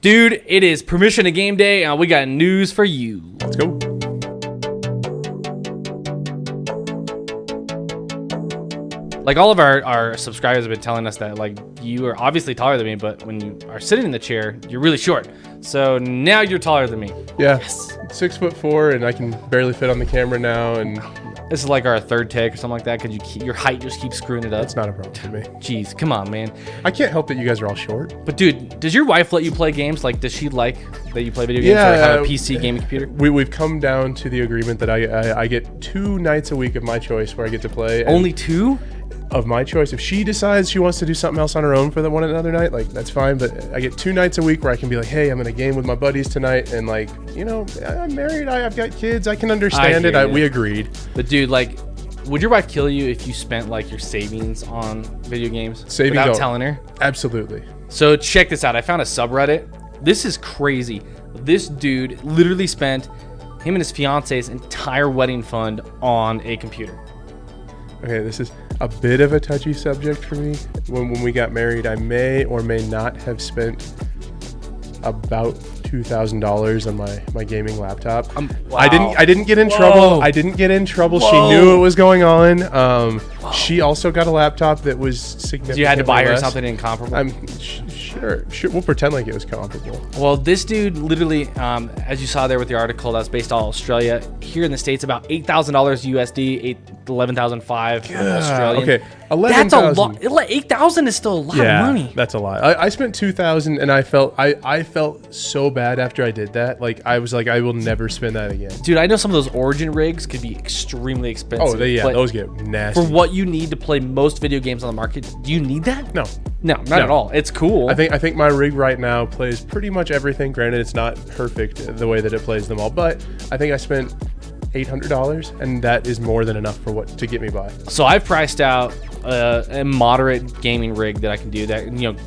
Dude, it is permission to game day, and we got news for you. Let's go. Like, all of our subscribers have been telling us that, like, you are obviously taller than me, but when you are sitting in the chair, you're really short. So now you're taller than me. Yeah. Yes. 6'4", and I can barely fit on the camera now, and This is like our third take or something like that, because your height just keeps screwing it up. that's not a problem for me. Jeez, come on, man. I can't help that you guys are all short. But dude, does your wife let you play games? Like, does she like that you play video games or have a PC gaming computer? We've come down to the agreement that I get 2 nights a week of my choice where I get to play. Only 2? Of my choice. If she decides she wants to do something else on her own for the one another night, like, that's fine. But I get 2 nights a week where I can be like, hey, I'm gonna game with my buddies tonight, and like, you know, I'm married, I've got kids, I can understand it. We agreed. But dude, like, would your wife kill you if you spent like your savings on video games Savings without telling her? Absolutely. So check this out. I found a subreddit. This is crazy. This dude literally spent him and his fiance's entire wedding fund on a computer. Okay, this is a bit of a touchy subject for me. When we got married, I may or may not have spent about $2,000 on my gaming laptop. Wow. I didn't get in trouble. I didn't get in trouble. She knew what was going on. She also got a laptop that was significantly So you had to buy her less. something incomparable? Sure. We'll pretend like it was comparable. Well, this dude literally, as you saw there with the article, that's based on Australia. Here in the States, about $8,000 USD, $11,500 Australian. Okay, That's a lot. 11,000. 8,000 is still a lot of money. That's a lot. I spent 2,000, and I felt so bad after I did that. Like, I was like, I will never spend that again. Dude, I know some of those Origin rigs could be extremely expensive. Oh, those get nasty. For what you need to play most video games on the market, do you need that? No, not at all. It's cool. I think my rig right now plays pretty much everything. Granted, it's not perfect the way that it plays them all, but I think I spent $800, and that is more than enough for to get me by. So I've priced out a moderate gaming rig that I can do that,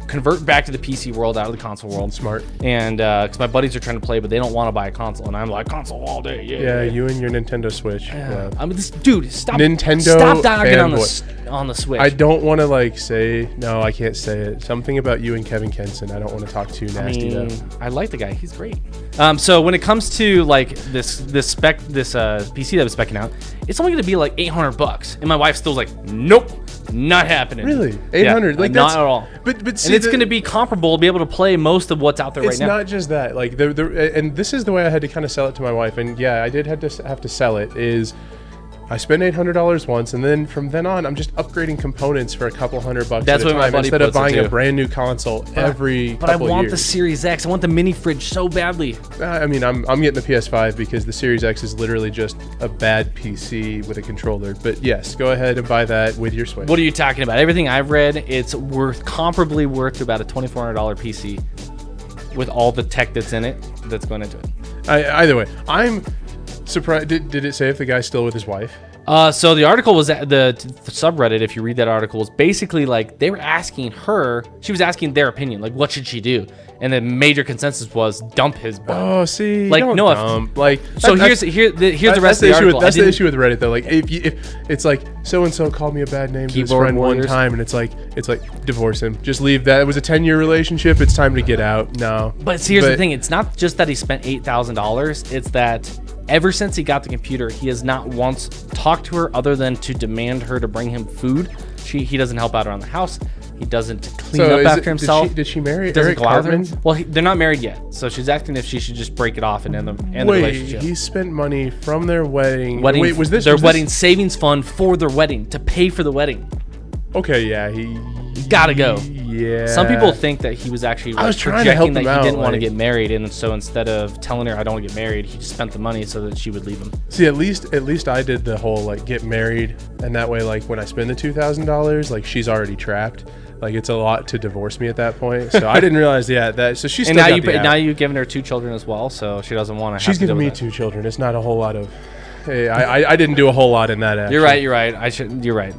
convert back to the PC world out of the console world. Smart. And because my buddies are trying to play, but they don't want to buy a console, and I'm like, console all day. Yeah, you and your Nintendo Switch. Yeah. I mean, dude, stop dogging on the Switch. I don't want to say no. I can't say it. Something about you and Kevin Kenson. I don't want to talk too nasty though. I like the guy. He's great. So when it comes to like this PC that was specking out, it's only gonna be like $800, and my wife's still like, nope, not happening. Really, 800? Yeah, like not that's, at all. But see, and it's gonna be comparable to be able to play most of what's out there right now. It's not just that. Like and this is the way I had to kind of sell it to my wife. And yeah, I did have to sell it. Is I spent $800 once, and then from then on, I'm just upgrading components for a couple $100 That's at a what my time buddy instead of puts it buying too. a brand new console every couple But I want years. the Series X. I want the mini fridge so badly. I mean, I'm getting the PS5 because the Series X is literally just a bad PC with a controller. But yes, go ahead and buy that with your Switch. What are you talking about? Everything I've read, it's comparably worth about a $2,400 PC with all the tech that's in it, that's going into it. Either way, I'm surprised. Did it say if the guy's still with his wife? So the article was at the subreddit. If you read that article, was basically like they were asking her. She was asking their opinion, like what should she do? And the major consensus was dump his butt. Oh, see, like don't no, dump. Like so here's the rest of the article. That's the issue with Reddit though. Like if it's like so and so called me a bad name to his friend one time, and it's like divorce him. Just leave that. It was a 10-year relationship. It's time to get out. No. But see, here's the thing. It's not just that he spent $8,000. It's that ever since he got the computer, he has not once talked to her other than to demand her to bring him food. He doesn't help out around the house. He doesn't clean up after himself. Did she marry Doesn't Eric go out Cartman? there. Well, they're not married yet, so she's asking if she should just break it off and end the relationship. He spent money from their wedding. Wait, was this their wedding savings fund for their wedding to pay for the wedding? Okay, yeah, he gotta go. Yeah. Some people think that he was actually I was trying to help projecting him that he out, didn't want to like- get married, and so instead of telling her I don't want to get married, he just spent the money so that she would leave him. See, at least I did the whole like get married, and that way, like when I spend the $2,000, like she's already trapped. Like it's a lot to divorce me at that point. So I didn't realize that. So she's And still now you've given her 2 children as well, so she doesn't want to. She's giving me 2 children. It's not a whole lot of. Hey, I didn't do a whole lot in that. Actually. You're right. You're right.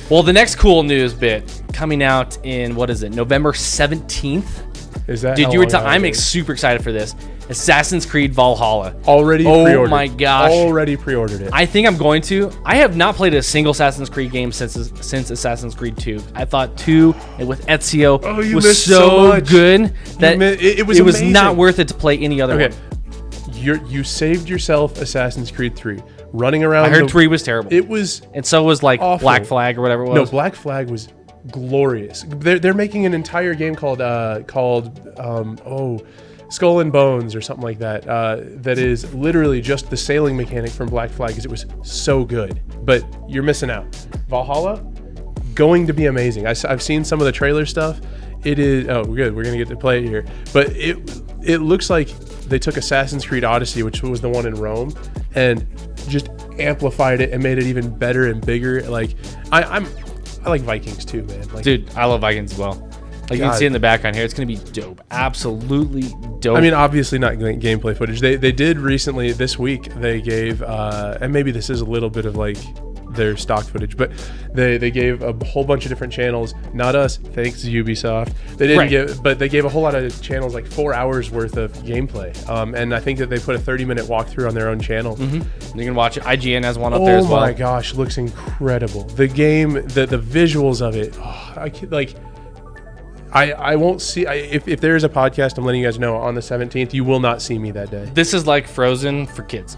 Well, the next cool news bit coming out in November 17th. Is that Dude, how you were long out I'm it is? super excited for this. Assassin's Creed Valhalla. Already pre-ordered. Oh my gosh. Already pre-ordered it. I think I'm going to. I have not played a single Assassin's Creed game since Assassin's Creed 2. I thought 2 and with Ezio you was missed so much. good that it was amazing. not worth it to play any other Okay. one. You saved yourself Assassin's Creed 3. Running around. I heard 3 was terrible. It was and so was like awful. Black Flag or whatever it was. No, Black Flag was glorious. They're making an entire game called Skull and Bones or something like that. That is literally just the sailing mechanic from Black Flag because it was so good. But you're missing out. Valhalla, going to be amazing. I've seen some of the trailer stuff. It is good. We're gonna get to play it here. But it looks like they took Assassin's Creed Odyssey, which was the one in Rome, and just amplified it and made it even better and bigger. Like I like Vikings too, man. Like, dude, I love Vikings as well. Like you can see in the background here, it's gonna be dope. Absolutely dope. I mean, obviously not gameplay footage. They did recently this week. They gave and maybe this is a little bit of like their stock footage, but they gave a whole bunch of different channels. Not us, thanks to Ubisoft. They didn't give, but they gave a whole lot of channels, like 4 hours worth of gameplay. And I think that they put a 30-minute walkthrough on their own channel. You can watch it. IGN has one up there as well. Oh my gosh, looks incredible. The game, the visuals of it. I won't see. If there is a podcast, I'm letting you guys know on the 17th. You will not see me that day. This is like Frozen for kids.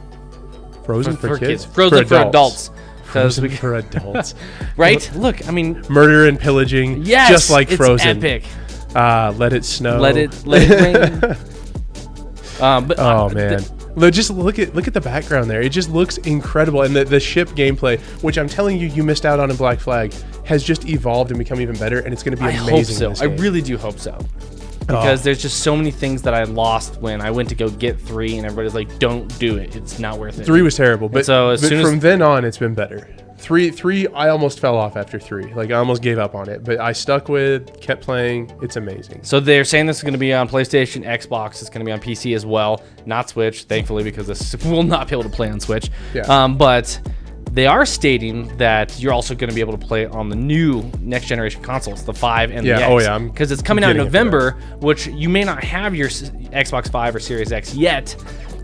Frozen for kids. Frozen for adults. Frozen for adults. Right? Look, I mean, murder and pillaging. Yes, just like Frozen. It's epic. Let it snow. Let it rain. Man. Just look at the background there. It just looks incredible, and the ship gameplay, which I'm telling you missed out on in Black Flag, has just evolved and become even better, and it's going to be amazing. I hope so. In this I game. really do hope so. Because there's just so many things that I lost when I went to go get 3, and everybody's like, "Don't do it. It's not worth it." 3 was terrible, but from then on, it's been better. 3, I almost fell off after 3. Like I almost gave up on it, but I stuck with, kept playing. It's amazing. So they're saying this is going to be on PlayStation, Xbox. It's going to be on PC as well, not Switch, thankfully, because this will not be able to play on Switch. Yeah. But they are stating that you're also going to be able to play it on the new next generation consoles, the 5 and the X. Oh yeah, because it's coming out in November, which you may not have your Xbox 5 or Series X yet.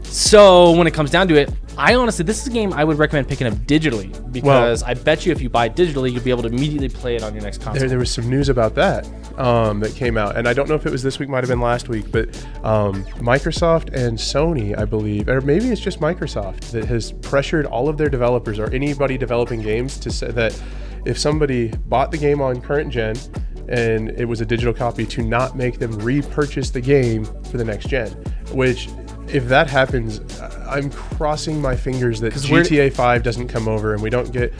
So when it comes down to it, I honestly, this is a game I would recommend picking up digitally because I bet you if you buy it digitally, you'll be able to immediately play it on your next console. There was some news about that that came out, and I don't know if it was this week, might have been last week, but Microsoft and Sony, I believe, or maybe it's just Microsoft, that has pressured all of their developers or anybody developing games to say that if somebody bought the game on current gen and it was a digital copy, to not make them repurchase the game for the next gen, which... If that happens, I'm crossing my fingers that GTA 5 doesn't come over and we don't get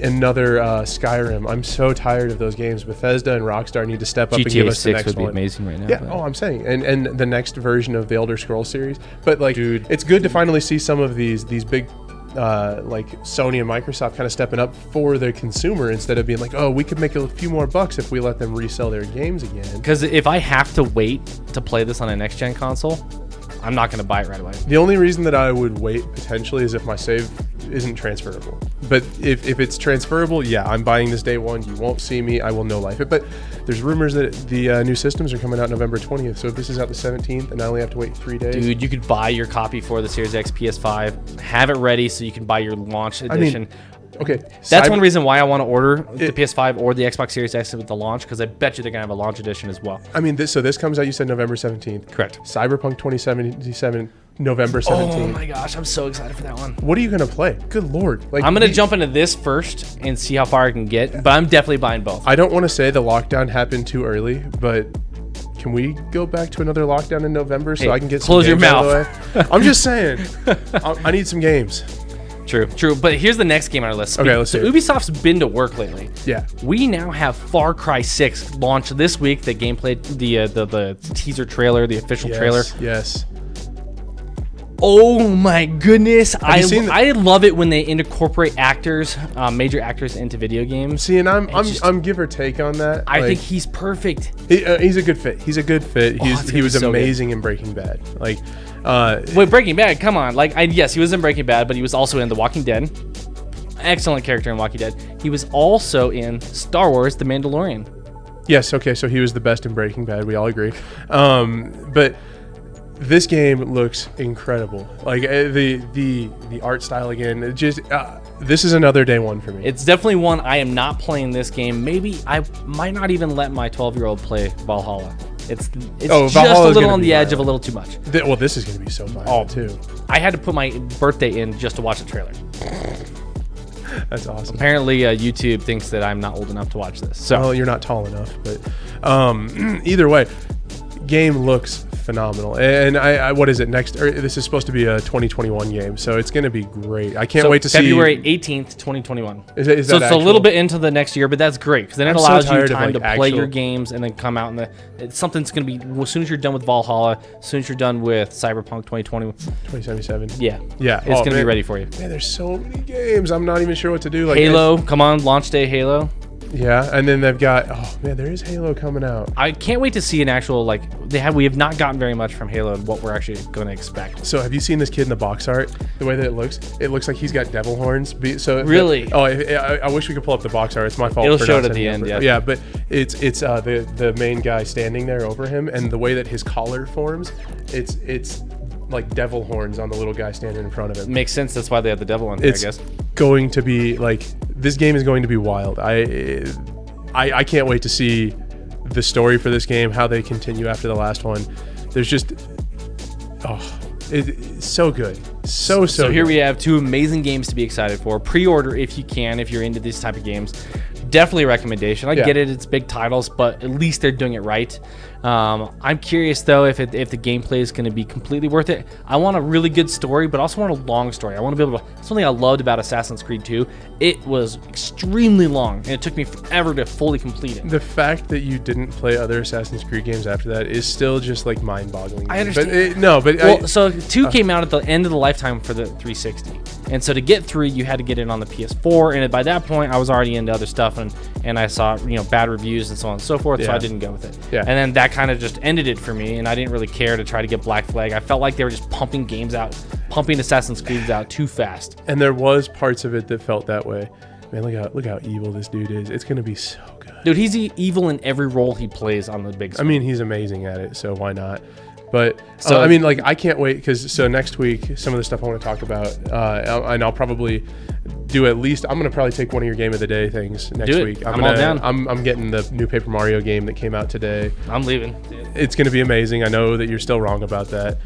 another Skyrim. I'm so tired of those games. Bethesda and Rockstar need to step up and give us the next one. GTA 6 would be amazing right now. Yeah, I'm saying. And the next version of the Elder Scrolls series. But like, dude, it's good to finally see some of these big like Sony and Microsoft kind of stepping up for the consumer instead of being like, oh, we could make a few more bucks if we let them resell their games again. Because if I have to wait to play this on a next gen console, I'm not going to buy it right away. The only reason that I would wait potentially is if my save isn't transferable. But if it's transferable, yeah, I'm buying this day one. You won't see me. I will no life it. But there's rumors that the new systems are coming out November 20th. So if this is out the 17th and I only have to wait 3 days. Dude, you could buy your copy for the Series X PS5, have it ready so you can buy your launch edition. Okay. That's one reason why I want to order the PS5 or the Xbox Series X with the launch, because I bet you they're going to have a launch edition as well. I mean, this comes out, you said November 17th. Correct. Cyberpunk 2077, November 17th. Oh my gosh, I'm so excited for that one. What are you going to play? Good Lord. Like, I'm going to jump into this first and see how far I can get, but I'm definitely buying both. I don't want to say the lockdown happened too early, but can we go back to another lockdown in November so I can get some close your games out of mouth. the way? I'm just saying. I need some games. True. But here's the next game on our list. Okay, let's see. So Ubisoft's been to work lately. Yeah. We now have Far Cry 6 launched this week. The gameplay, the teaser trailer, the official trailer. Yes. Oh my goodness! I love it when they incorporate actors, major actors, into video games. See, and I'm give or take on that. I think he's perfect. He's a good fit. He was so amazing in Breaking Bad. Like, wait, Breaking Bad? Come on! Yes, he was in Breaking Bad, but he was also in The Walking Dead. Excellent character in Walking Dead. He was also in Star Wars: The Mandalorian. Yes. Okay. So he was the best in Breaking Bad. We all agree. But this game looks incredible. Like the art style again. It just this is another day one for me. It's definitely one I am not playing this game. Maybe I might not even let my 12-year-old play Valhalla. It's just a little on the edge of a little too much. Well, this is going to be so violent too. I had to put my birthday in just to watch the trailer. That's awesome. Apparently, YouTube thinks that I'm not old enough to watch this. So well, you're not tall enough, but either way, game looks phenomenal. And I what is it next? This is supposed to be a 2021 game, so it's going to be great. I can't wait to February 18th, 2021. Is so that it's actual? a little bit into the next year, but that's great because then it I'm allows so you tired of, time like, to play your games and then come out something's going to be, as soon as you're done with Valhalla, as soon as you're done with Cyberpunk 2077. Yeah, it's going to be ready for you. Man, there's so many games. I'm not even sure what to do. Like Halo, come on, launch day Halo. Yeah, and then they've got there is Halo coming out. I can't wait to see an actual we have not gotten very much from Halo and what we're actually going to expect. So have you seen this kid in the box art? The way that it looks like he's got devil horns. So really? I wish we could pull up the box art. It's my fault. It'll show it at the end. Yeah, but it's the main guy standing there over him, and the way that his collar forms, it's like devil horns on the little guy standing in front of him. Makes sense. That's why they have the devil on there, I guess. Going to be this game is going to be wild. I can't wait to see the story for this game, how they continue after the last one. There's just it's so good. So here good. we have two amazing games to be excited for. Pre-order if you can, if you're into these type of games. Definitely a recommendation. I get it, it's big titles, but at least they're doing it right. I'm curious though if the gameplay is going to be completely worth it. I want a really good story, but also want a long story. I want to be able to. Something I loved about Assassin's Creed 2, it was extremely long, and it took me forever to fully complete it. The fact that you didn't play other Assassin's Creed games after that is still just like mind-boggling. I understand. So 2 came out at the end of the lifetime for the 360, and so to get 3, you had to get it on the PS4, and by that point, I was already into other stuff, and I saw bad reviews and so on and so forth, so I didn't go with it. Yeah. And then that kind of just ended it for me, and I didn't really care to try to get Black Flag. I felt like they were just pumping Assassin's Creed out too fast. And there was parts of it that felt that way. Man, look how evil this dude is. It's gonna be so good. Dude, he's evil in every role he plays on the big screen. I mean, he's amazing at it, so why not? But I can't wait because next week, some of the stuff I want to talk about, and I'll probably do at least. I'm gonna probably take one of your game of the day things next week. I'm all down. I'm getting the new Paper Mario game that came out today. I'm leaving. It's gonna be amazing. I know that you're still wrong about that.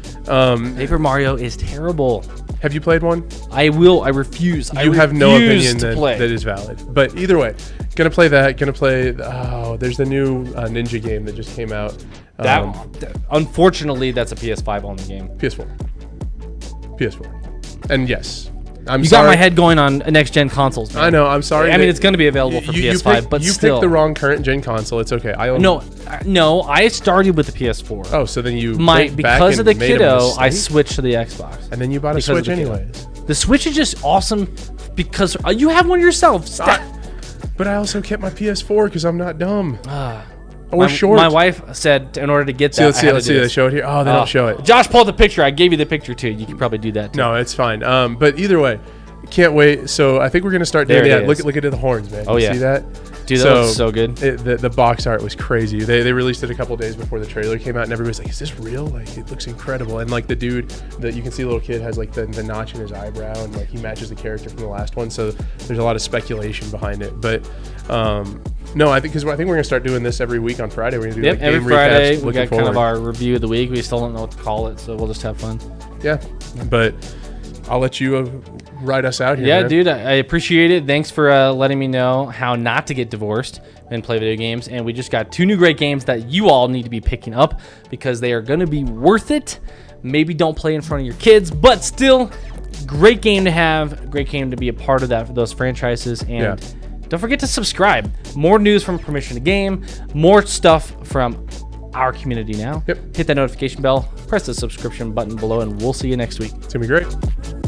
Paper Mario is terrible. Have you played one? I refuse. You have no opinion that is valid. But either way, gonna play that. Gonna play. There's the new Ninja game that just came out. Unfortunately, that's a PS5 only game. PS4. And yes, you got my head going on next gen consoles, man. I know. I'm sorry. I mean, it's going to be available for PS5, but you still. picked the wrong current gen console. It's okay. No. I started with the PS4. Oh, so then because of the kiddo, I switched to the Xbox. And then you bought a Switch anyways. The Switch is just awesome because you have one yourself. But I also kept my PS4 because I'm not dumb. We're short. My wife said in order to get that. Let's see. They show it here. Oh, they don't show it. Josh pulled the picture. I gave you the picture too. You could probably do that too. No, it's fine. But either way, can't wait. So I think we're gonna start doing that. Look at the horns, man. Oh, yeah. See that? Dude, that looks so good. The box art was crazy. They released it a couple days before the trailer came out, and everybody's like, "Is this real? Like, it looks incredible." And like the dude that you can see, a little kid has like the notch in his eyebrow, and like he matches the character from the last one. So there's a lot of speculation behind it. But no, I think we're gonna start doing this every week on Friday. We're gonna do every Friday. We got kind of our review of the week. We still don't know what to call it, so we'll just have fun. Yeah, but I'll let you ride us out here. Yeah, man. dude, I appreciate it. Thanks for letting me know how not to get divorced and play video games. And we just got 2 new great games that you all need to be picking up because they are going to be worth it. Maybe don't play in front of your kids, but still, great game to have, great game to be a part of those franchises. And don't forget to subscribe. More news from Permission to Game, more stuff from our community now. Yep. Hit that notification bell, press the subscription button below, and we'll see you next week. It's going to be great.